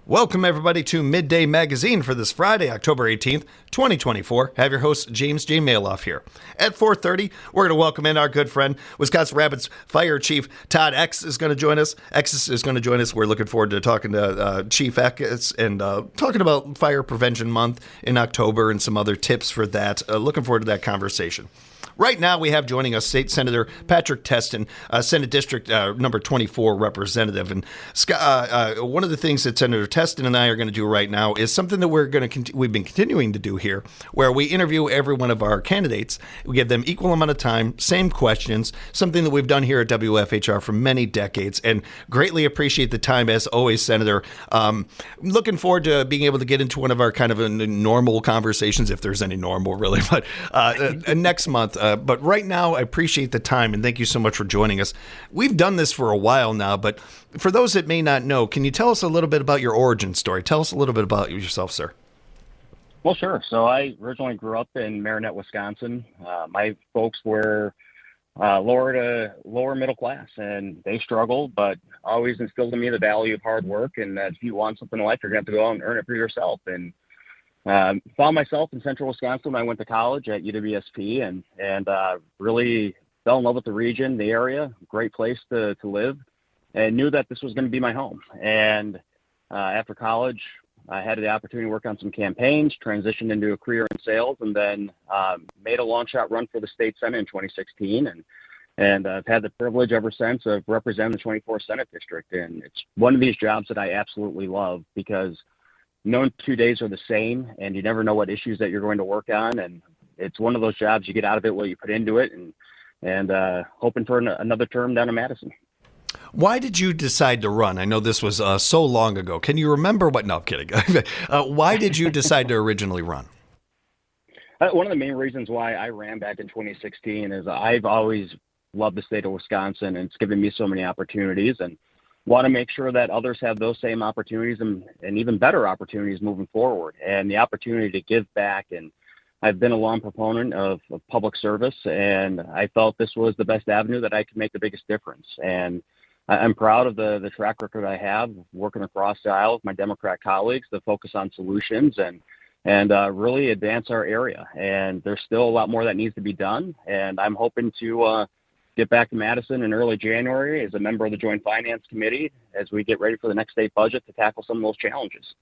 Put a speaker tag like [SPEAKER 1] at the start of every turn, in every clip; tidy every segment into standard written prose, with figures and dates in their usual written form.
[SPEAKER 1] Welcome, everybody, to Midday Magazine for this Friday, October 18th, 2024. I have your host, James J. Malouf here. At 4:30, we're going to welcome in our good friend, Wisconsin Rapids Fire Chief Todd X is going to join us. X is going to join us. We're looking forward to talking to Chief X and talking about Fire Prevention Month in October and some other tips for that. Looking forward to that conversation. Right now, we have joining us State Senator Patrick Testin, Senate District number 24 representative. And one of the things that Senator Testin and I are going to do right now is something that we've been continuing to do here, where we interview every one of our candidates. We give them equal amount of time, same questions, something that we've done here at WFHR for many decades, and greatly appreciate the time, as always, Senator. Looking forward to being able to get into one of our kind of normal conversations, if there's any normal, really, but next month. But right now, I appreciate the time, and thank you so much for joining us. We've done this for a while now, but for those that may not know, can you tell us a little bit about your origin story? Tell us a little bit about yourself, sir.
[SPEAKER 2] Well, sure. So I originally grew up in Marinette, Wisconsin. My folks were lower middle class, and they struggled, but always instilled in me the value of hard work, and that if you want something in life, you're going to have to go out and earn it for yourself. And found myself in central Wisconsin when I went to college at UWSP and really fell in love with the region, the area, great place to live, and knew that this was going to be my home. And after college, I had the opportunity to work on some campaigns, transitioned into a career in sales, and then made a long shot run for the state Senate in 2016. And I've had the privilege ever since of representing the 24th Senate District. And it's one of these jobs that I absolutely love because no 2 days are the same, and you never know what issues that you're going to work on. And it's one of those jobs you get out of it what you put into it, and hoping for another term down in Madison.
[SPEAKER 1] Why did you decide to run? I know this was so long ago. Can you remember what? No, I'm kidding. Why did you decide to originally run?
[SPEAKER 2] One of the main reasons why I ran back in 2016 is I've always loved the state of Wisconsin, and it's given me so many opportunities, and want to make sure that others have those same opportunities and even better opportunities moving forward, and the opportunity to give back. And I've been a long proponent of public service, and I felt this was the best avenue that I could make the biggest difference. And I'm proud of the track record I have working across the aisle with my Democrat colleagues to focus on solutions and really advance our area. And there's still a lot more that needs to be done, and I'm hoping to get back to Madison in early January as a member of the Joint Finance Committee as we get ready for the next state budget to tackle some of those challenges.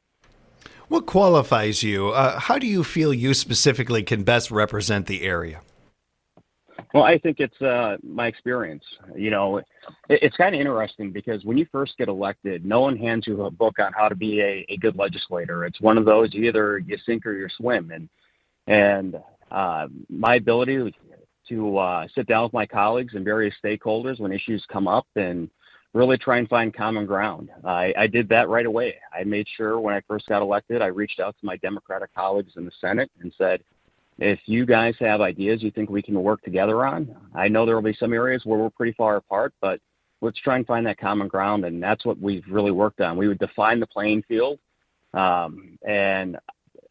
[SPEAKER 1] What qualifies you? How do you feel you specifically can best represent the area?
[SPEAKER 2] Well, I think it's my experience. You know, it's kind of interesting because when you first get elected, no one hands you a book on how to be a good legislator. It's one of those, either you sink or you swim. And my ability to sit down with my colleagues and various stakeholders when issues come up and really try and find common ground. I did that right away. I made sure when I first got elected, I reached out to my Democratic colleagues in the Senate and said, if you guys have ideas you think we can work together on, I know there will be some areas where we're pretty far apart, but let's try and find that common ground. And that's what we've really worked on. We would define the playing field. And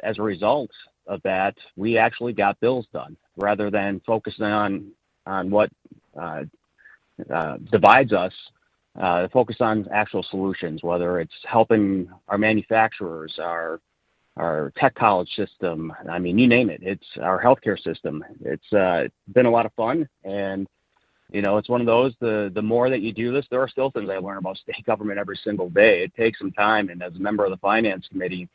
[SPEAKER 2] as a result of that, we actually got bills done rather than focusing on what divides us. Focus on actual solutions, whether it's helping our manufacturers, our tech college system. I mean, you name it. It's our healthcare system. It's been a lot of fun, and you know, it's one of those. The more that you do this, there are still things I learn about state government every single day. It takes some time, and as a member of the Finance Committee,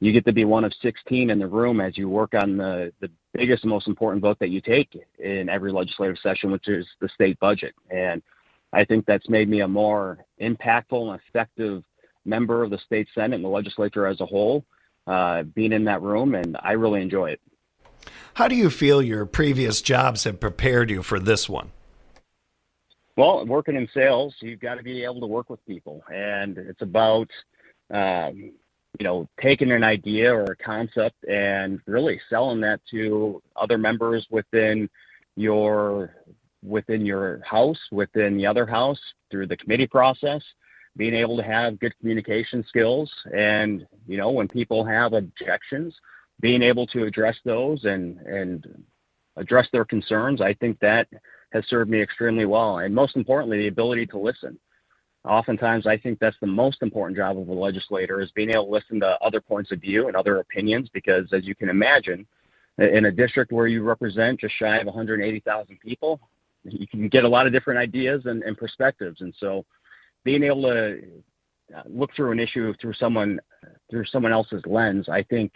[SPEAKER 2] you get to be one of 16 in the room as you work on the biggest and most important vote that you take in every legislative session, which is the state budget. And I think that's made me a more impactful and effective member of the state Senate and the legislature as a whole, being in that room, and I really enjoy it.
[SPEAKER 1] How do you feel your previous jobs have prepared you for this one?
[SPEAKER 2] Well, working in sales, you've got to be able to work with people, and it's about taking an idea or a concept and really selling that to other members within your house, within the other house, through the committee process, being able to have good communication skills. And, you know, when people have objections, being able to address those and address their concerns, I think that has served me extremely well. And most importantly, the ability to listen. Oftentimes, I think that's the most important job of a legislator is being able to listen to other points of view and other opinions because, as you can imagine, in a district where you represent just shy of 180,000 people, you can get a lot of different ideas and perspectives. And so being able to look through an issue through someone else's lens, I think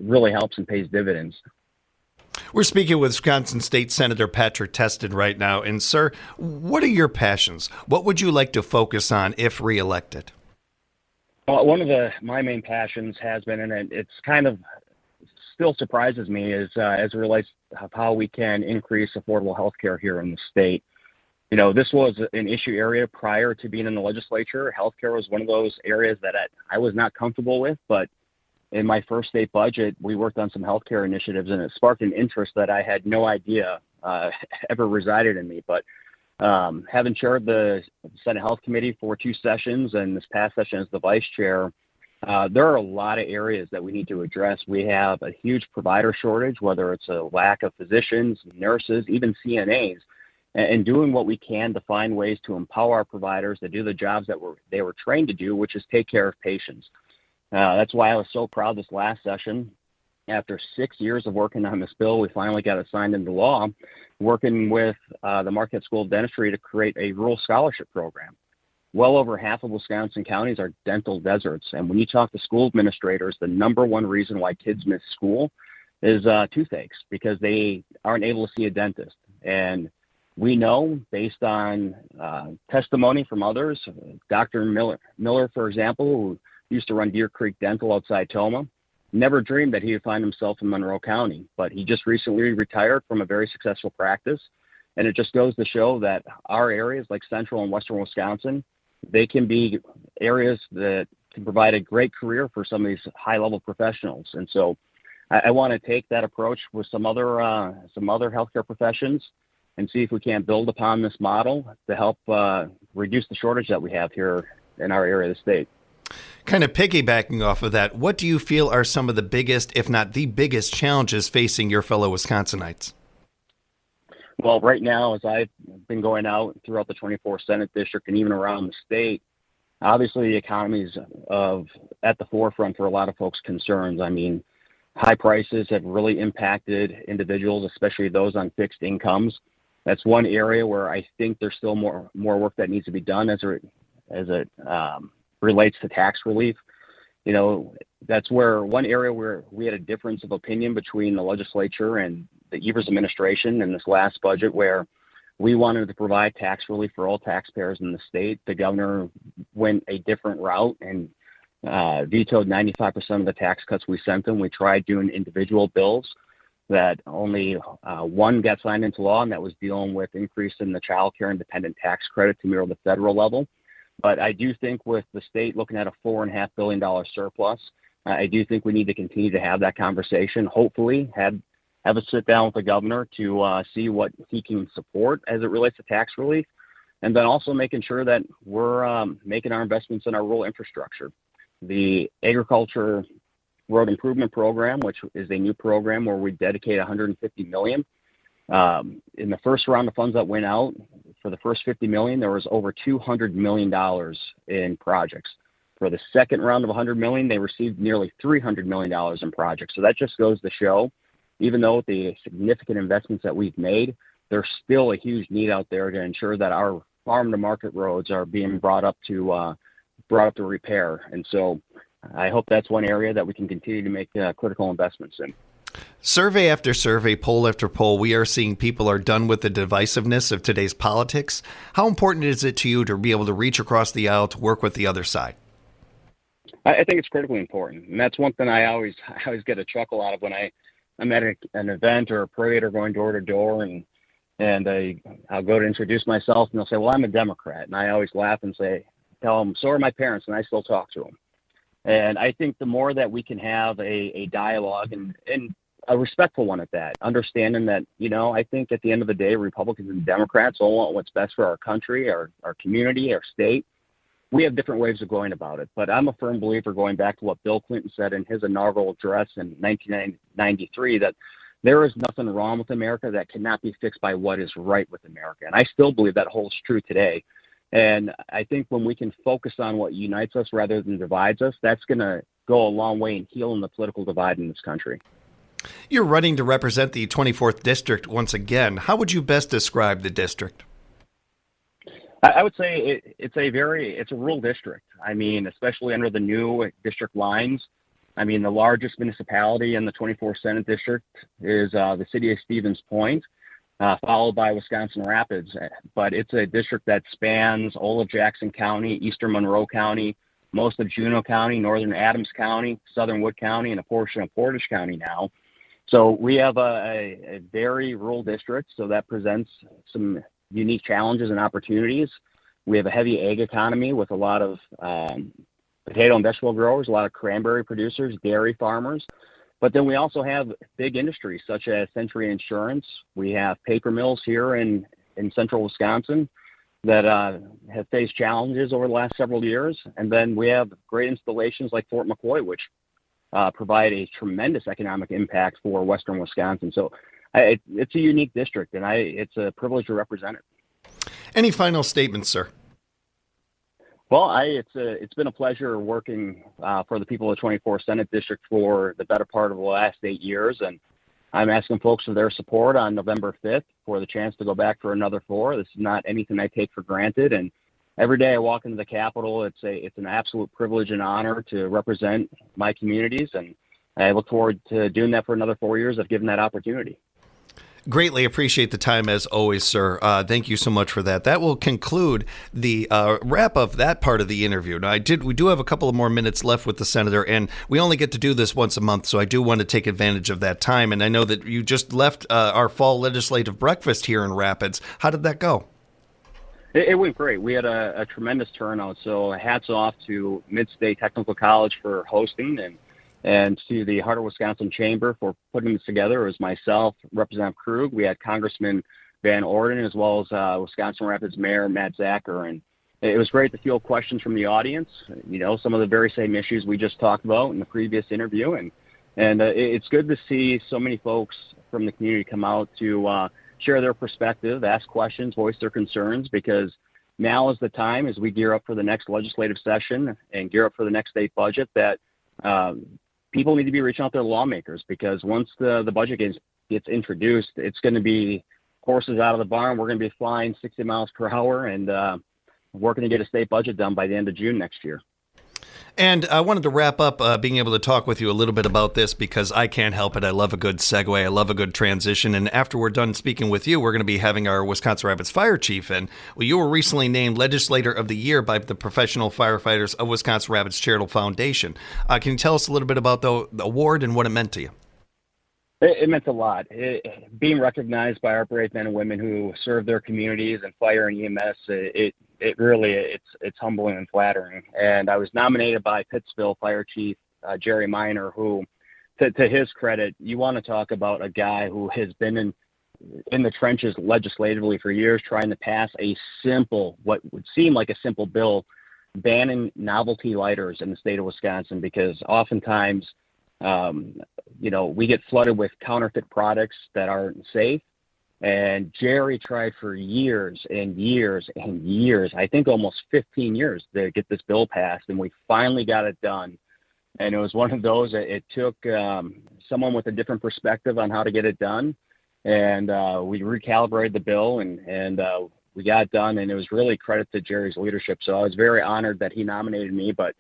[SPEAKER 2] really helps and pays dividends.
[SPEAKER 1] We're speaking with Wisconsin State Senator Patrick Testin right now. And, sir, what are your passions? What would you like to focus on if reelected?
[SPEAKER 2] Well, one of my main passions has been, and it's kind of still surprises me, is as it relates to how we can increase affordable health care here in the state. You know, this was an issue area prior to being in the legislature. Healthcare was one of those areas that I was not comfortable with, but in my first state budget, we worked on some healthcare initiatives, and it sparked an interest that I had no idea ever resided in me. But having chaired the Senate Health Committee for 2 sessions, and this past session as the vice chair, there are a lot of areas that we need to address. We have a huge provider shortage, whether it's a lack of physicians, nurses, even CNAs, and doing what we can to find ways to empower our providers to do the jobs that they were trained to do, which is take care of patients. That's why I was so proud this last session. After 6 years of working on this bill, we finally got it signed into law, working with the Marquette School of Dentistry to create a rural scholarship program. Well over half of Wisconsin counties are dental deserts, and when you talk to school administrators, the number one reason why kids miss school is toothaches, because they aren't able to see a dentist. And we know, based on testimony from others, Dr. Miller, for example, who used to run Deer Creek Dental outside Toma, never dreamed that he would find himself in Monroe County, but he just recently retired from a very successful practice. And it just goes to show that our areas like central and western Wisconsin, they can be areas that can provide a great career for some of these high-level professionals. And so I want to take that approach with some other healthcare professions and see if we can't build upon this model to help reduce the shortage that we have here in our area of the state.
[SPEAKER 1] Kind of piggybacking off of that, what do you feel are some of the biggest, if not the biggest, challenges facing your fellow Wisconsinites?
[SPEAKER 2] Well, right now, as I've been going out throughout the 24th Senate District and even around the state, obviously the economy is at the forefront for a lot of folks' concerns. I mean, high prices have really impacted individuals, especially those on fixed incomes. That's one area where I think there's still more work that needs to be done as it relates to tax relief. You know, that's one area where we had a difference of opinion between the legislature and the Evers administration in this last budget, where we wanted to provide tax relief for all taxpayers in the state. The governor went a different route and vetoed 95% of the tax cuts we sent them. We tried doing individual bills that only one got signed into law, and that was dealing with increase in the child care and dependent tax credit to mirror the federal level. But I do think with the state looking at a $4.5 billion surplus, I do think we need to continue to have that conversation. Hopefully have a sit down with the governor to see what he can support as it relates to tax relief, and then also making sure that we're making our investments in our rural infrastructure. The Agriculture Road Improvement Program, which is a new program where we dedicate $150 million. In the first round of funds that went out, for the first $50 million, there was over $200 million in projects. For the second round of $100 million, they received nearly $300 million in projects. So that just goes to show, even though the significant investments that we've made, there's still a huge need out there to ensure that our farm-to-market roads are being brought up to repair. And so I hope that's one area that we can continue to make critical investments in.
[SPEAKER 1] Survey after survey, poll after poll, we are seeing people are done with the divisiveness of today's politics. How important is it to you to be able to reach across the aisle to work with the other side?
[SPEAKER 2] I think it's critically important. And that's one thing I always get a chuckle out of when I'm at an event or a parade or going door to door, and I'll go to introduce myself, and they'll say, well, I'm a Democrat. And I always laugh and tell them, so are my parents, and I still talk to them. And I think the more that we can have a dialogue and a respectful one at that, understanding that, you know, I think at the end of the day, Republicans and Democrats all want what's best for our country, our community, our state. We have different ways of going about it. But I'm a firm believer, going back to what Bill Clinton said in his inaugural address in 1993, that there is nothing wrong with America that cannot be fixed by what is right with America. And I still believe that holds true today. And I think when we can focus on what unites us rather than divides us, that's going to go a long way in healing the political divide in this country.
[SPEAKER 1] You're running to represent the 24th District once again. How would you best describe the district?
[SPEAKER 2] I would say it's a rural district. I mean, especially under the new district lines. I mean, the largest municipality in the 24th Senate District is the city of Stevens Point, followed by Wisconsin Rapids. But it's a district that spans all of Jackson County, eastern Monroe County, most of Juneau County, northern Adams County, southern Wood County, and a portion of Portage County now. So we have a very rural district, so that presents some unique challenges and opportunities. We have a heavy ag economy with a lot of potato and vegetable growers, a lot of cranberry producers, dairy farmers. But then we also have big industries such as Century Insurance. We have paper mills here in central Wisconsin that have faced challenges over the last several years. And then we have great installations like Fort McCoy, which provide a tremendous economic impact for western Wisconsin. So it's a unique district, and it's a privilege to represent it.
[SPEAKER 1] Any final statements, sir?
[SPEAKER 2] Well, it's been a pleasure working for the people of the 24th Senate District for the better part of the last 8 years, and I'm asking folks for their support on November 5th for the chance to go back for another 4. This is not anything I take for granted, and every day I walk into the Capitol, it's an absolute privilege and honor to represent my communities, and I look forward to doing that for another 4 years if given that opportunity.
[SPEAKER 1] Greatly appreciate the time as always, sir. Thank you so much for that. That will conclude the wrap of that part of the interview. Now, we do have a couple of more minutes left with the senator, and we only get to do this once a month, so I do want to take advantage of that time. And I know that you just left our fall legislative breakfast here in Rapids. How did that go?
[SPEAKER 2] It went great. We had a tremendous turnout, so hats off to Mid-State Technical College for hosting, and to the Heart of Wisconsin Chamber for putting this together. It was myself, Representative Krug. We had Congressman Van Orden, as well as Wisconsin Rapids Mayor Matt Zacher. And it was great to field questions from the audience, some of the very same issues we just talked about in the previous interview. And it's good to see so many folks from the community come out to share their perspective, ask questions, voice their concerns, because now is the time as we gear up for the next legislative session and gear up for the next state budget that people need to be reaching out to their lawmakers, because once the budget gets introduced, it's going to be horses out of the barn. We're going to be flying 60 miles per hour and working to get a state budget done by the end of June next year.
[SPEAKER 1] And I wanted to wrap up being able to talk with you a little bit about this because I can't help it. I love a good segue. I love a good transition. And after we're done speaking with you, we're going to be having our Wisconsin Rapids Fire Chief in. Well, you were recently named Legislator of the Year by the Professional Firefighters of Wisconsin Rapids Charitable Foundation. Can you tell us a little bit about the award and what it meant to you?
[SPEAKER 2] It meant a lot. Being recognized by our brave men and women who serve their communities and fire and EMS, it really it's humbling and flattering. And I was nominated by Pittsville Fire Chief Jerry Miner, who, to his credit, you want to talk about a guy who has been in the trenches legislatively for years, trying to pass what would seem like a simple bill, banning novelty lighters in the state of Wisconsin, because oftentimes we get flooded with counterfeit products that aren't safe. And Jerry tried for years and years and years, I think almost 15 years, to get this bill passed. And we finally got it done. And it was one of those, it took someone with a different perspective on how to get it done. And we recalibrated the bill and we got it done. And it was really credit to Jerry's leadership. So I was very honored that he nominated me, but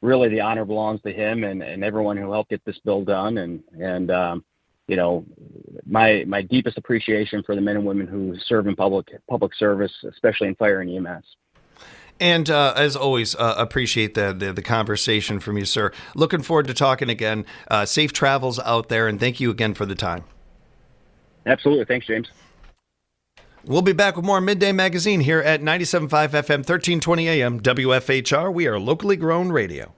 [SPEAKER 2] really the honor belongs to him and everyone who helped get this bill done. And my deepest appreciation for the men and women who serve in public service, especially in fire and EMS.
[SPEAKER 1] And as always, appreciate the conversation from you, sir. Looking forward to talking again. Safe travels out there, and thank you again for the time.
[SPEAKER 2] Absolutely. Thanks, James.
[SPEAKER 1] We'll be back with more Midday Magazine here at 97.5 FM, 1320 AM, WFHR. We are locally grown radio.